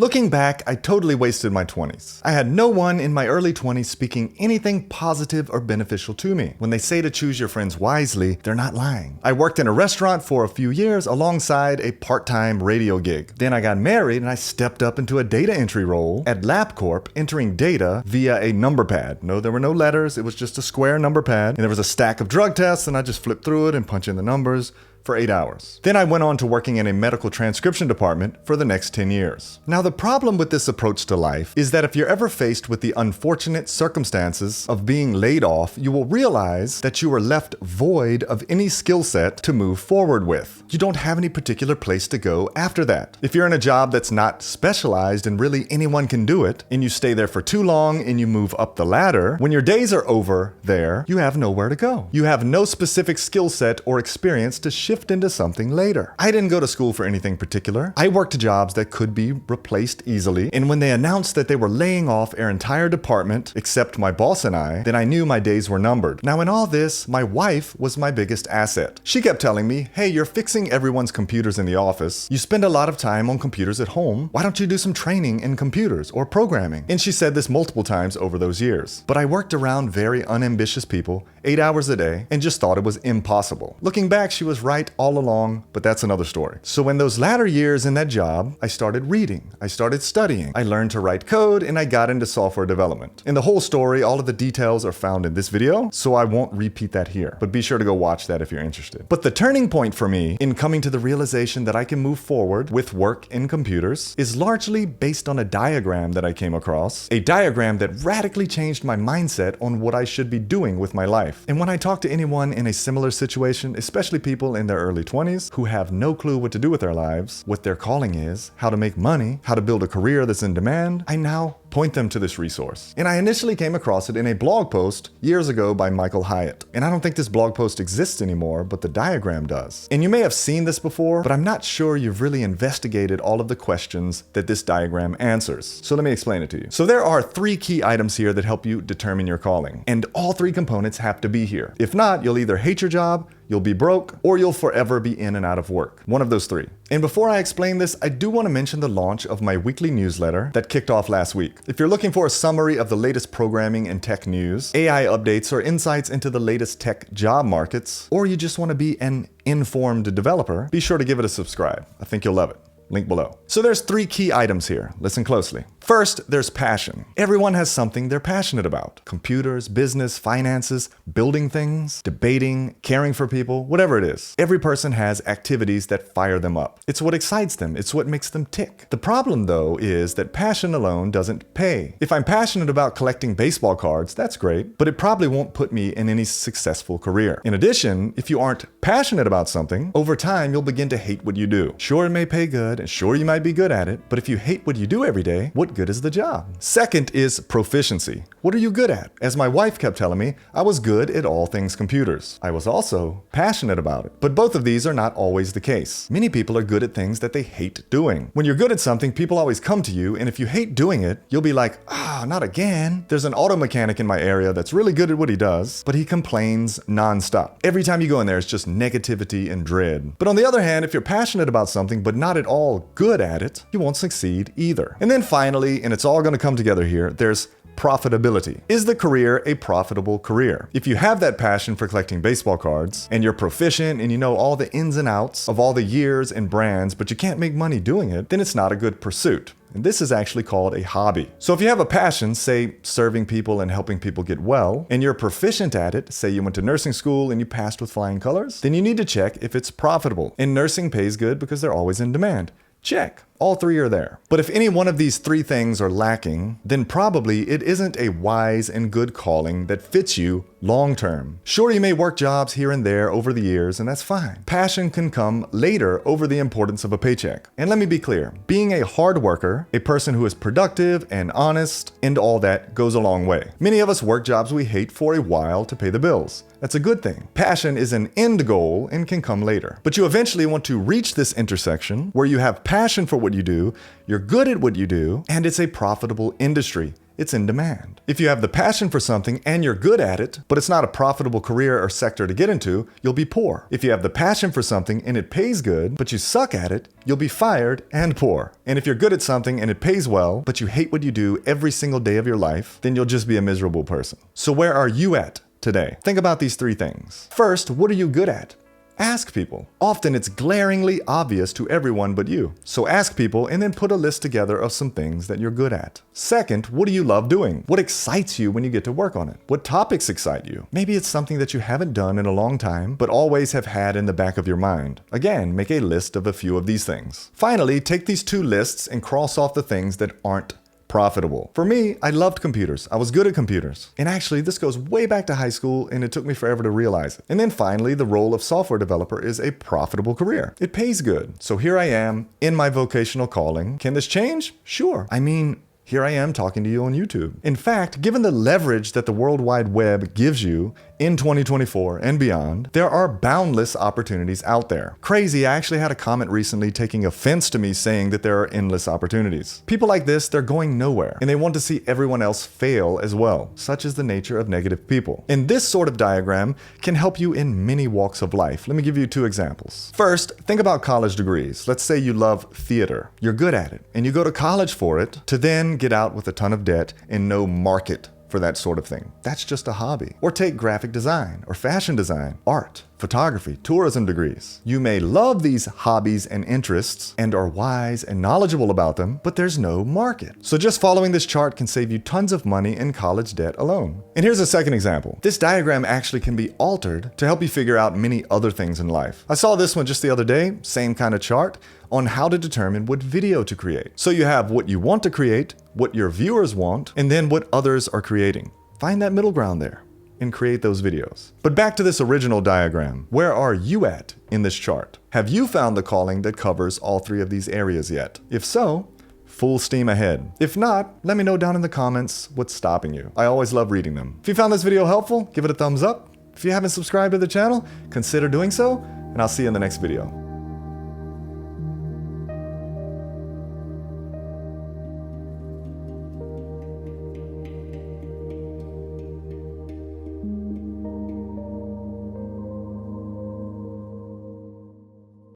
Looking back, I totally wasted my 20s. I had no one in my early 20s speaking anything positive or beneficial to me. When they say to choose your friends wisely, they're not lying. I worked in a restaurant for a few years alongside a part-time radio gig. Then I got married and I stepped up into a data entry role at LabCorp, entering data via a number pad. No, there were no letters, it was just a square number pad, and there was a stack of drug tests, and I just flipped through it and punched in the numbers for 8 hours. Then I went on to working in a medical transcription department for the next 10 years. Now, the problem with this approach to life is that if you're ever faced with the unfortunate circumstances of being laid off, you will realize that you are left void of any skill set to move forward with. You don't have any particular place to go after that. If you're in a job that's not specialized and really anyone can do it, and you stay there for too long and you move up the ladder, when your days are over there, you have nowhere to go. You have no specific skill set or experience to shift into something later. I didn't go to school for anything particular. I worked jobs that could be replaced easily, and when they announced that they were laying off our entire department, except my boss and I, then I knew my days were numbered. Now in all this, my wife was my biggest asset. She kept telling me, hey, you're fixing everyone's computers in the office. You spend a lot of time on computers at home. Why don't you do some training in computers or programming? And she said this multiple times over those years. But I worked around very unambitious people, 8 hours a day, and just thought it was impossible. Looking back, she was right all along, but that's another story. So in those latter years in that job, I started reading, I started studying, I learned to write code, and I got into software development. In the whole story, all of the details are found in this video, so I won't repeat that here, but be sure to go watch that if you're interested. But the turning point for me in coming to the realization that I can move forward with work in computers is largely based on a diagram that I came across, a diagram that radically changed my mindset on what I should be doing with my life. And when I talk to anyone in a similar situation, especially people in their early 20s who have no clue what to do with their lives, what their calling is, how to make money, how to build a career that's in demand, I now point them to this resource. And I initially came across it in a blog post years ago by Michael Hyatt. And I don't think this blog post exists anymore, but the diagram does. And you may have seen this before, but I'm not sure you've really investigated all of the questions that this diagram answers. So let me explain it to you. So there are 3 key items here that help you determine your calling. And all 3 components have to be here. If not, you'll either hate your job, you'll be broke, or you'll forever be in and out of work. One of those 3. And before I explain this, I do want to mention the launch of my weekly newsletter that kicked off last week. If you're looking for a summary of the latest programming and tech news, AI updates, or insights into the latest tech job markets, or you just want to be an informed developer, be sure to give it a subscribe. I think you'll love it. Link below. So there's 3 key items here. Listen closely. First, there's passion. Everyone has something they're passionate about. Computers, business, finances, building things, debating, caring for people, whatever it is. Every person has activities that fire them up. It's what excites them. It's what makes them tick. The problem, though, is that passion alone doesn't pay. If I'm passionate about collecting baseball cards, that's great, but it probably won't put me in any successful career. In addition, if you aren't passionate about something, over time, you'll begin to hate what you do. Sure, it may pay good, and sure, you might be good at it, but if you hate what you do every day, what good is the job? Second is proficiency. What are you good at? As my wife kept telling me, I was good at all things computers. I was also passionate about it. But both of these are not always the case. Many people are good at things that they hate doing. When you're good at something, people always come to you, and if you hate doing it, you'll be like, not again. There's an auto mechanic in my area that's really good at what he does, but he complains nonstop. Every time you go in there, it's just negativity and dread. But on the other hand, if you're passionate about something, but not at all good at it, you won't succeed either. And then finally, and it's all going to come together here, there's profitability. Is the career a profitable career? If you have that passion for collecting baseball cards, and you're proficient and you know all the ins and outs of all the years and brands, but you can't make money doing it, then it's not a good pursuit. And this is actually called a hobby. So if you have a passion, say serving people and helping people get well, and you're proficient at it, say you went to nursing school and you passed with flying colors, then you need to check if it's profitable. And nursing pays good because they're always in demand. Check. All 3 are there. But if any one of these 3 things are lacking, then probably it isn't a wise and good calling that fits you long term. Sure, you may work jobs here and there over the years, and that's fine. Passion can come later over the importance of a paycheck. And let me be clear, being a hard worker, a person who is productive and honest, and all that goes a long way. Many of us work jobs we hate for a while to pay the bills. That's a good thing. Passion is an end goal and can come later. But you eventually want to reach this intersection where you have passion for what you do, you're good at what you do, and it's a profitable industry. it's in demand. If you have the passion for something and you're good at it, but it's not a profitable career or sector to get into, you'll be poor. If you have the passion for something and it pays good, but you suck at it, you'll be fired and poor. And if you're good at something and it pays well, but you hate what you do every single day of your life, then you'll just be a miserable person. So where are you at today? Think about these 3 things. First, what are you good at? Ask people. Often it's glaringly obvious to everyone but you. So ask people and then put a list together of some things that you're good at. Second, what do you love doing? What excites you when you get to work on it? What topics excite you? Maybe it's something that you haven't done in a long time, but always have had in the back of your mind. Again, make a list of a few of these things. Finally, take these 2 lists and cross off the things that aren't profitable. For me, I loved computers. I was good at computers. And actually, this goes way back to high school, and it took me forever to realize it. And then finally, the role of software developer is a profitable career. It pays good. So here I am in my vocational calling. Can this change? Sure. I mean, here I am talking to you on YouTube. In fact, given the leverage that the World Wide Web gives you in 2024 and beyond, there are boundless opportunities out there. Crazy, I actually had a comment recently taking offense to me saying that there are endless opportunities. People like this, they're going nowhere, and they want to see everyone else fail as well. Such is the nature of negative people. And this sort of diagram can help you in many walks of life. Let me give you 2 examples. First, think about college degrees. Let's say you love theater. You're good at it, and you go to college for it to then get out with a ton of debt and no market for that sort of thing. That's just a hobby. Or take graphic design or fashion design, art, photography, tourism degrees. You may love these hobbies and interests and are wise and knowledgeable about them, but there's no market. So just following this chart can save you tons of money in college debt alone. And here's a second example. This diagram actually can be altered to help you figure out many other things in life. I saw this one just the other day, same kind of chart, on how to determine what video to create. So you have what you want to create, what your viewers want, and then what others are creating. Find that middle ground there and create those videos. But back to this original diagram. Where are you at in this chart? Have you found the calling that covers all 3 of these areas yet? If so, full steam ahead. If not, let me know down in the comments what's stopping you. I always love reading them. If you found this video helpful, give it a thumbs up. If you haven't subscribed to the channel, consider doing so, and I'll see you in the next video.